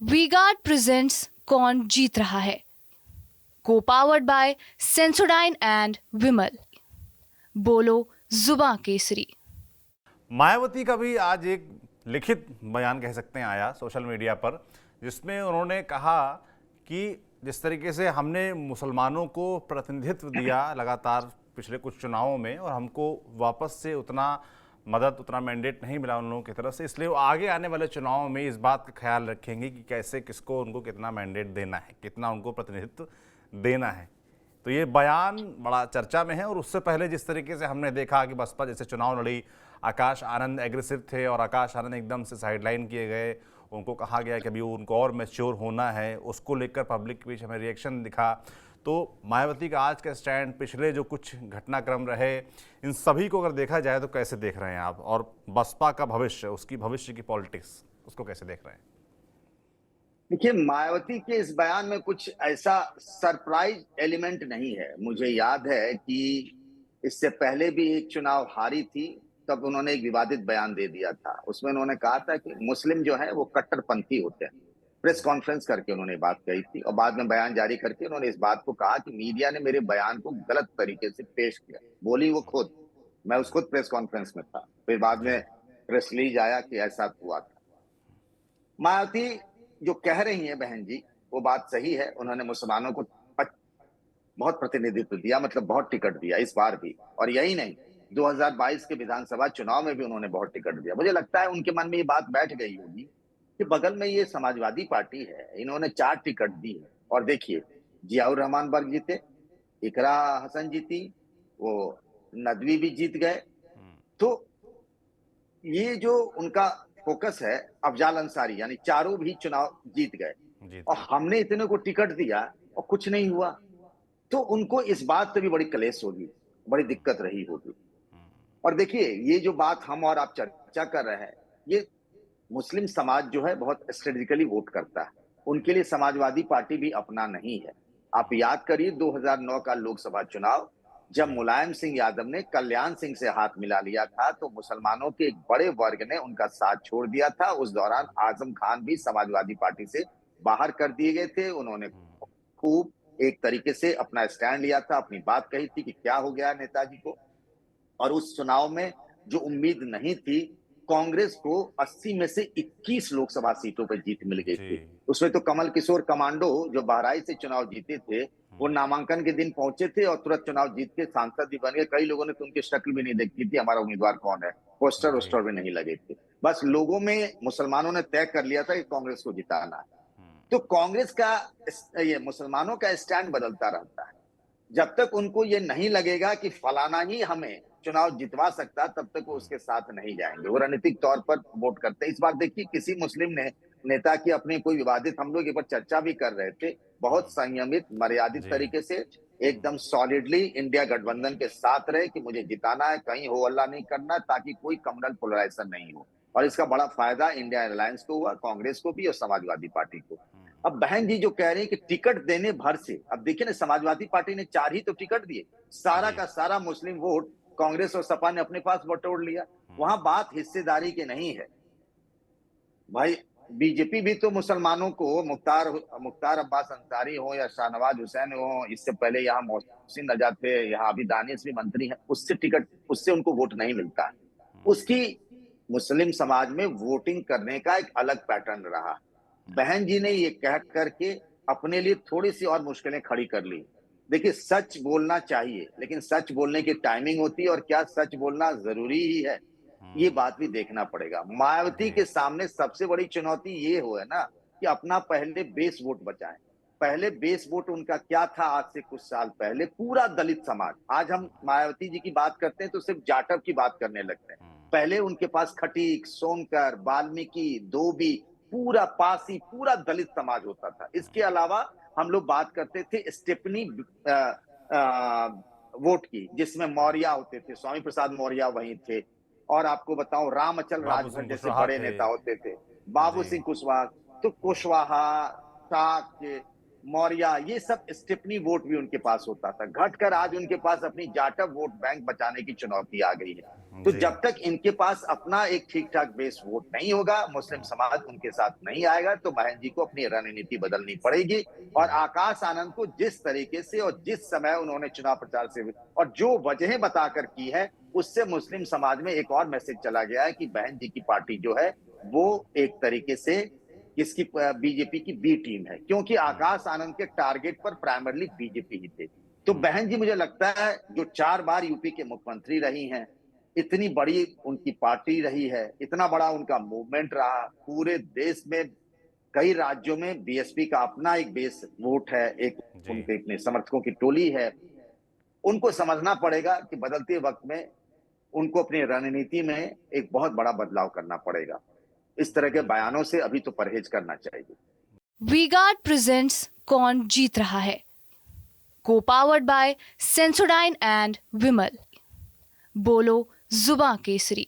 V-Guard presents कौन जीत रहा है, को पावर्ड बाय सेंसोडाइन एंड विमल। बोलो जुबां केसरी। मायावती का भी आज एक लिखित बयान कह सकते हैं आया सोशल मीडिया पर, जिसमें उन्होंने कहा कि जिस तरीके से हमने मुसलमानों को प्रतिनिधित्व दिया लगातार पिछले कुछ चुनावों में और हमको वापस से उतना मदद उतना मैंडेट नहीं मिला उन लोगों की तरफ से, इसलिए वो आगे आने वाले चुनावों में इस बात का ख्याल रखेंगे कि कैसे किसको उनको कितना मैंडेट देना है, कितना उनको प्रतिनिधित्व देना है। तो ये बयान बड़ा चर्चा में है। और उससे पहले जिस तरीके से हमने देखा कि बसपा जैसे चुनाव लड़ी, आकाश आनंद एग्रेसिव थे और आकाश आनंद एकदम से साइडलाइन किए गए, उनको कहा गया कि अभी उनको और मैच्योर होना है, उसको लेकर पब्लिक के बीच हमें रिएक्शन दिखा। तो मायावती का आज का स्टैंड, पिछले जो कुछ घटनाक्रम रहे, इन सभी को अगर देखा जाए तो कैसे देख रहे हैं आप, और बसपा का भविष्य, उसकी भविष्य की पॉलिटिक्स, उसको कैसे देख रहे हैं? देखिए, मायावती के इस बयान में कुछ ऐसा सरप्राइज एलिमेंट नहीं है। मुझे याद है कि इससे पहले भी एक चुनाव हारी थी, तब उन्होंने एक विवादित बयान दे दिया था। उसमें उन्होंने कहा था कि मुस्लिम जो है वो कट्टरपंथी होते हैं। प्रेस कॉन्फ्रेंस करके उन्होंने बात कही थी और बाद में बयान जारी करके उन्होंने इस बात को कहा कि मीडिया ने मेरे बयान को गलत तरीके से पेश किया। बोली वो खुद, मैं उस खुद प्रेस कॉन्फ्रेंस में था। फिर बाद में प्रेस रिलीज आया कि ऐसा हुआ था। मायावती जो कह रही हैं बहन जी, वो बात सही है। उन्होंने मुसलमानों को बहुत प्रतिनिधित्व दिया, मतलब बहुत टिकट दिया इस बार भी। और यही नहीं, 2022 के विधानसभा चुनाव में भी उन्होंने बहुत टिकट दिया। मुझे लगता है उनके मन में ये बात बैठ गई होगी कि बगल में ये समाजवादी पार्टी है, इन्होंने 4 टिकट दी है। और देखिए, जियाउर रहमान बर्ग जीते, इकरा हसन जीती, वो नदवी भी जीत गए। तो ये जो उनका फोकस है, अफजाल अंसारी, यानी चारों भी चुनाव जीत गए। जीत और गए। हमने इतने को टिकट दिया और कुछ नहीं हुआ। तो उनको इस बात से भी बड़ी क्लेश होगी, बड़ी दिक्कत रही होगी। और देखिए, ये जो बात हम और आप चर्चा कर रहे हैं, ये मुस्लिम समाज जो है बहुत स्ट्रेटेजिकली वोट करता है। उनके लिए समाजवादी पार्टी भी अपना नहीं है। आप याद करिए 2009 का लोकसभा चुनाव, जब मुलायम सिंह यादव ने कल्याण सिंह से हाथ मिला लिया था, तो मुसलमानों के एक बड़े वर्ग ने उनका साथ छोड़ दिया था। उस दौरान आजम खान भी समाजवादी पार्टी से बाहर कर दिए गए थे। उन्होंने खूब एक तरीके से अपना स्टैंड लिया था, अपनी बात कही थी कि क्या हो गया नेताजी को। और उस चुनाव में जो उम्मीद नहीं थी, कांग्रेस को 80 में से 21 लोकसभा सीटों पर जीत मिल गई जी। थी। उसमें तो कमल किशोर कमांडो, जो बहराइच से चुनाव जीते थे, वो नामांकन के दिन पहुंचे थे और तुरंत चुनाव जीत के सांसद भी बन गए। कई लोगों ने तो उनकी शक्ल भी नहीं देखी थी, हमारा उम्मीदवार कौन है, पोस्टर जी। वोस्टर भी नहीं लगे थे। बस लोगों में, मुसलमानों ने तय कर लिया था कि कांग्रेस को जिताना है। तो कांग्रेस का ये मुसलमानों का स्टैंड बदलता रहता है। जब तक उनको ये नहीं लगेगा कि फलाना ही हमें चुनाव जितवा सकता, तब तक वो उसके साथ नहीं जाएंगे। वो रणनीतिक तौर पर वोट करते हैं। इस बार देखिए, किसी मुस्लिम ने नेता की अपनी कोई विवादित, हम लोग एक बार चर्चा भी कर रहे थे, बहुत संयमित मर्यादित जी। तरीके से एकदम सॉलिडली इंडिया गठबंधन के साथ रहे कि मुझे जिताना है, कहीं हो हल्ला नहीं करना, ताकि कोई कम्युनल पोलराइजेशन नहीं हो। और इसका बड़ा फायदा इंडिया अलायंस को हुआ, कांग्रेस को भी और समाजवादी पार्टी को। अब बहन जी जो कह रही है कि टिकट देने भर से, अब देखिए ना, समाजवादी पार्टी ने 4 ही तो टिकट दिए, सारा जी। का सारा मुस्लिम वोट कांग्रेस और सपा ने अपने पास बटोर लिया। वहां बात हिस्सेदारी की नहीं है भाई। बीजेपी भी तो मुसलमानों को, मुख्तार मुख्तार अब्बास अंसारी हो या शाहनवाज हुसैन हो, इससे पहले यहाँ मोहसिन नजात थे, यहाँ अभी दानिश भी मंत्री हैं, उससे टिकट, उससे उनको वोट नहीं मिलता है। उसकी मुस्लिम समाज में वोटिंग करने का एक अलग पैटर्न रहा। बहन जी ने ये कह करके अपने लिए थोड़ी सी और मुश्किलें खड़ी कर ली। देखिए, सच बोलना चाहिए, लेकिन सच बोलने की टाइमिंग होती है, और क्या सच बोलना जरूरी ही है, ये बात भी देखना पड़ेगा। मायावती जी। के सामने सबसे बड़ी चुनौती ये हो है ना, कि अपना पहले बेस वोट बचाएं। पहले बेस वोट उनका क्या था? आज से कुछ साल पहले पूरा दलित समाज। आज हम मायावती जी की बात करते हैं तो सिर्फ जाटव की बात करने लगते हैं। पहले उनके पास खटीक, सोनकर, वाल्मीकि, धोबी, पूरा पासी, पूरा दलित समाज होता था। इसके अलावा हम लोग बात करते थे स्टेपनी अ, अ, वोट की, जिसमें मौर्य होते थे, स्वामी प्रसाद मौर्य वहीं थे। और आपको बताऊं, राम अचल बाबू राजभर सिंह जैसे कुशवाहा बड़े थे। नेता होते थे, बाबू जी। सिंह कुशवाहा। तो कुशवाहा, शाक्य, मौर्य, ये सब स्टिपनी वोट भी उनके पास होता था, घटकर आज उनके पास अपनी जाटव वोट बैंक बचाने की चुनौती आ गई है। तो जी। जब तक इनके पास अपना एक ठीक ठाक बेस वोट नहीं होगा, मुस्लिम समाज उनके साथ नहीं आएगा, तो बहन जी को अपनी रणनीति बदलनी पड़ेगी। और आकाश आनंद को जिस तरीके से और जिस समय उन्होंने चुनाव प्रचार से और जो वजहें बताकर की है, उससे मुस्लिम समाज में एक और मैसेज चला गया है कि बहन जी की पार्टी जो है वो एक तरीके से इसकी बीजेपी की बी टीम है, क्योंकि आकाश आनंद के टारगेट पर प्राइमरली बीजेपी ही थे। तो बहन जी मुझे लगता है जो 4 बार यूपी के मुख्यमंत्री रही हैं, इतनी बड़ी उनकी पार्टी रही है, इतना बड़ा उनका मूवमेंट रहा, पूरे देश में कई राज्यों में बीएसपी का अपना एक बेस वोट है, एक जी। उनके इतने समर्थकों की टोली है। उनको समझना पड़ेगा कि बदलते वक्त में उनको अपनी रणनीति में एक बहुत बड़ा बदलाव करना पड़ेगा। इस तरह के बयानों से अभी तो परहेज करना चाहिए। वी-गार्ड प्रेजेंट्स कौन जीत रहा है, को पावर्ड बाय सेंसोडाइन एंड विमल। बोलो जुबां केसरी।